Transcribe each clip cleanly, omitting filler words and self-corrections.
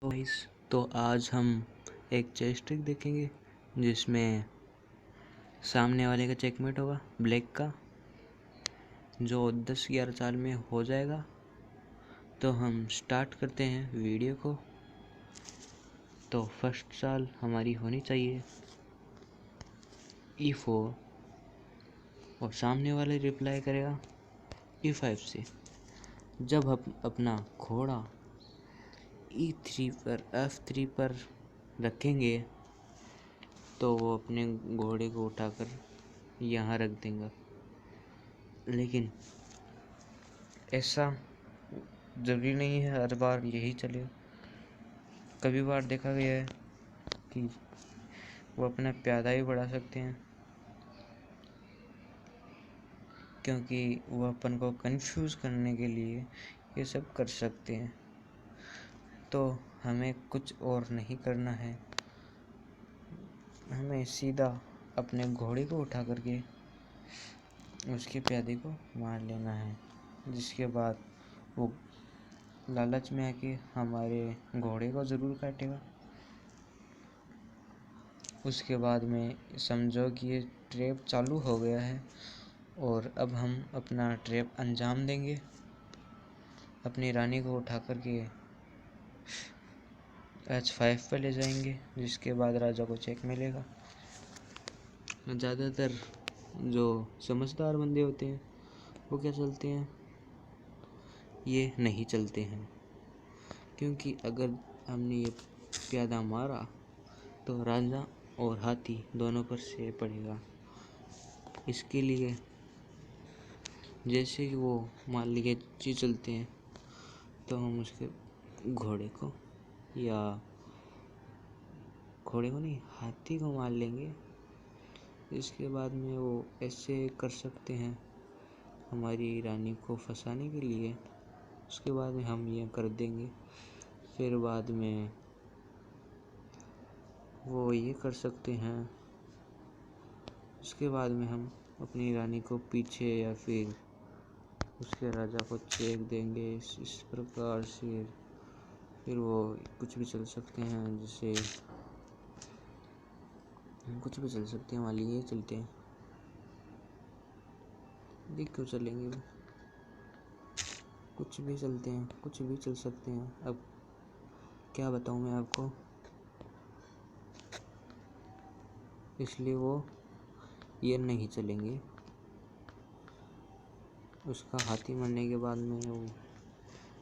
तो गाइस, तो आज हम एक चेस ट्रिक देखेंगे जिसमें सामने वाले का चेकमेट होगा ब्लैक का, जो 10-11 चाल में हो जाएगा। तो हम स्टार्ट करते हैं वीडियो को। तो फर्स्ट चाल हमारी होनी चाहिए E4 और सामने वाले रिप्लाई करेगा E5 से। जब हम अपना घोड़ा E3 पर F3 पर रखेंगे तो वो अपने घोड़े को उठाकर यहाँ रख देंगे। लेकिन ऐसा ज़रूरी नहीं है हर बार यही चले। कभी बार देखा गया है कि वो अपना प्यादा भी बढ़ा सकते हैं, क्योंकि वो अपन को कंफ्यूज करने के लिए ये सब कर सकते हैं। तो हमें कुछ और नहीं करना है, हमें सीधा अपने घोड़े को उठा करके उसके प्यादे को मार लेना है। जिसके बाद वो लालच में आके हमारे घोड़े को ज़रूर काटेगा। उसके बाद में समझो कि ये ट्रैप चालू हो गया है और अब हम अपना ट्रैप अंजाम देंगे। अपनी रानी को उठा करके H5 पर ले जाएंगे, जिसके बाद राजा को चेक मिलेगा। ज़्यादातर जो समझदार बंदे होते हैं वो क्या चलते हैं, ये नहीं चलते हैं, क्योंकि अगर हमने ये प्यादा मारा तो राजा और हाथी दोनों पर से पड़ेगा। इसके लिए जैसे ही वो मान लीजिए चीज चलते हैं तो हम उसके घोड़े को नहीं, हाथी को मार लेंगे। इसके बाद में वो ऐसे कर सकते हैं हमारी रानी को फंसाने के लिए। उसके बाद में हम ये कर देंगे। फिर बाद में वो ये कर सकते हैं। उसके बाद में हम अपनी रानी को पीछे या फिर उसके राजा को चेक देंगे इस प्रकार से। फिर वो कुछ भी चल सकते हैं, जैसे कुछ भी चल सकते हैं। मान लीजिए चलते हैं, देख क्यों चलेंगे वो, कुछ भी चलते हैं, कुछ भी चल सकते हैं। अब क्या बताऊं मैं आपको, इसलिए वो ये नहीं चलेंगे। उसका हाथी मरने के बाद में वो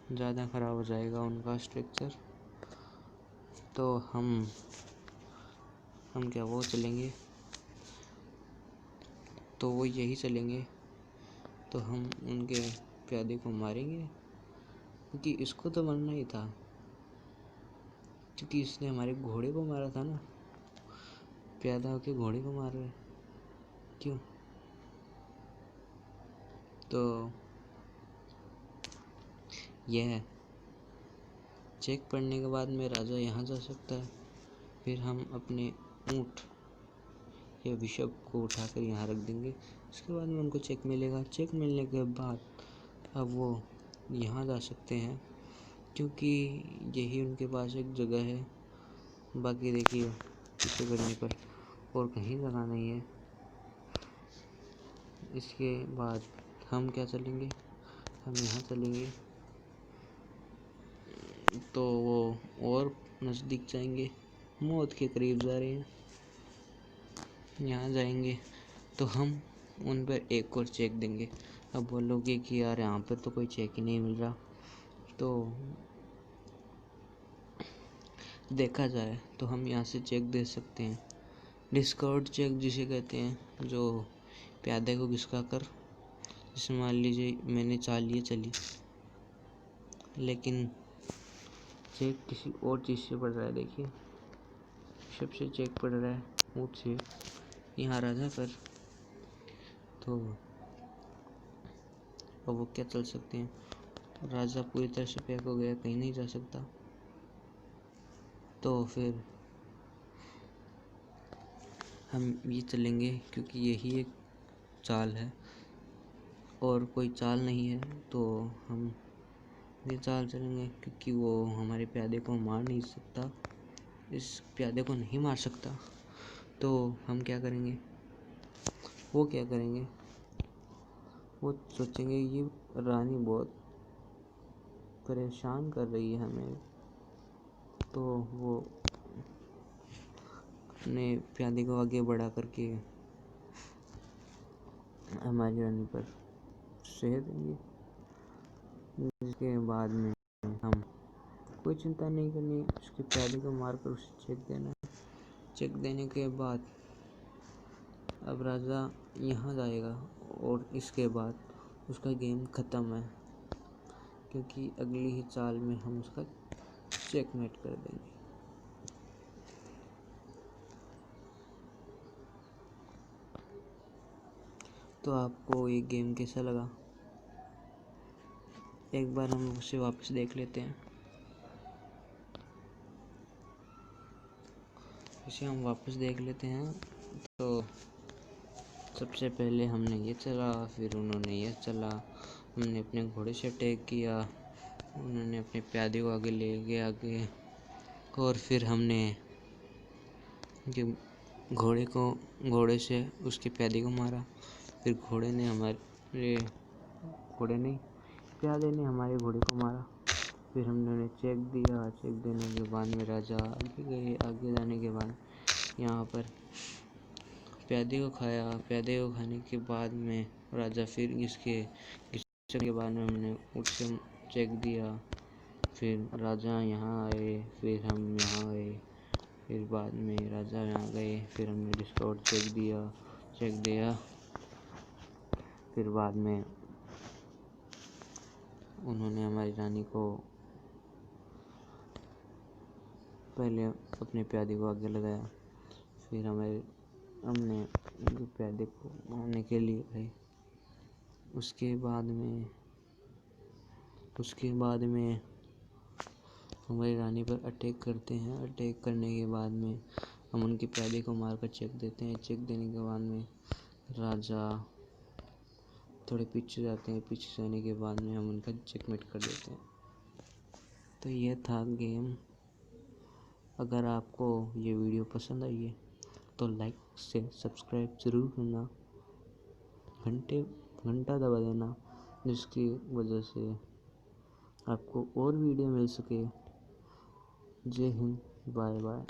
ज़्यादा ख़राब हो जाएगा उनका स्ट्रक्चर। तो हम क्या वो चलेंगे, तो वो यही चलेंगे। तो हम उनके प्यादे को मारेंगे, क्योंकि इसको तो मरना ही था, क्योंकि इसने हमारे घोड़े को मारा था ना। प्यादा होके घोड़े को मार रहे क्यों? तो यह चेक पढ़ने के बाद में राजा यहाँ जा सकता है। फिर हम अपने ऊँट या बिशप को उठाकर यहाँ रख देंगे। उसके बाद में उनको चेक मिलेगा। चेक मिलने के बाद अब वो यहाँ जा सकते हैं, क्योंकि यही उनके पास एक जगह है। बाकी देखिए पीछे करने पर और कहीं जगह नहीं है। इसके बाद हम क्या चलेंगे, हम यहाँ चलेंगे। तो वो और नज़दीक जाएंगे, मौत के करीब जा रहे हैं। यहाँ जाएंगे तो हम उन पर एक और चेक देंगे। अब बोलोगे कि यार यहाँ पर तो कोई चेक ही नहीं मिल रहा। तो देखा जाए तो हम यहाँ से चेक दे सकते हैं, डिस्कवर्ड चेक जिसे कहते हैं, जो प्यादे को घिसका कर, जैसे मान लीजिए मैंने चाल ये चली, लेकिन चेक किसी और चीज़ से पड़ रहा है। देखिए सबसे चेक पड़ रहा है ऊँट से, यहाँ राजा पर। तो अब वो क्या चल सकते हैं, राजा पूरी तरह से पैक हो गया, कहीं नहीं जा सकता। तो फिर हम ये चलेंगे, क्योंकि यही एक चाल है और कोई चाल नहीं है। तो हम ये चाल चलेंगे क्योंकि वो हमारे प्यादे को मार नहीं सकता, इस प्यादे को नहीं मार सकता। तो हम क्या करेंगे, वो क्या करेंगे, वो सोचेंगे ये रानी बहुत परेशान कर रही है हमें, तो वो अपने प्यादे को आगे बढ़ा करके हमारी रानी पर शह देंगे। जिसके बाद में हम कोई चिंता नहीं करनी, उसके प्यादे को मार कर उसे चेक देना है। चेक देने के बाद अब राजा यहाँ जाएगा और इसके बाद उसका गेम ख़त्म है, क्योंकि अगली ही चाल में हम उसका चेकमेट कर देंगे। तो आपको ये गेम कैसा लगा, एक बार हम उसे वापस देख लेते हैं। इसे हम वापस देख लेते हैं। तो सबसे पहले हमने ये चला, फिर उन्होंने ये चला, हमने अपने घोड़े से अटैक किया, उन्होंने अपने प्यादे को आगे ले गए आगे, और फिर हमने घोड़े से उसके प्यादे को मारा। फिर प्यादे ने हमारे घोड़े को मारा। फिर हमने उन्हें चेक दिया। चेक देने के बाद में राजा आगे गए। आगे जाने के बाद यहाँ पर प्यादे को खाया। प्यादे को खाने के बाद में राजा फिर घिसके के बाद में हमने उससे चेक दिया। फिर राजा यहाँ आए, फिर हम यहाँ आए, फिर बाद में राजा यहाँ गए, फिर हमने डिस्कवर चेक दिया। फिर बाद में उन्होंने हमारी रानी को पहले अपने प्यादे को आगे लगाया। फिर हमने उनके प्यादे को मारने के लिए गए। उसके बाद में हमारी रानी पर अटैक करते हैं। अटैक करने के बाद में हम उनके प्यादे को मारकर चेक देते हैं। चेक देने के बाद में राजा थोड़े पीछे जाते हैं। पीछे जाने के बाद में हम उनका चेकमेट कर देते हैं। तो ये था गेम। अगर आपको ये वीडियो पसंद आई है तो लाइक से सब्सक्राइब ज़रूर करना, घंटा दबा देना, जिसकी वजह से आपको और वीडियो मिल सके। जय हिंद, बाय बाय।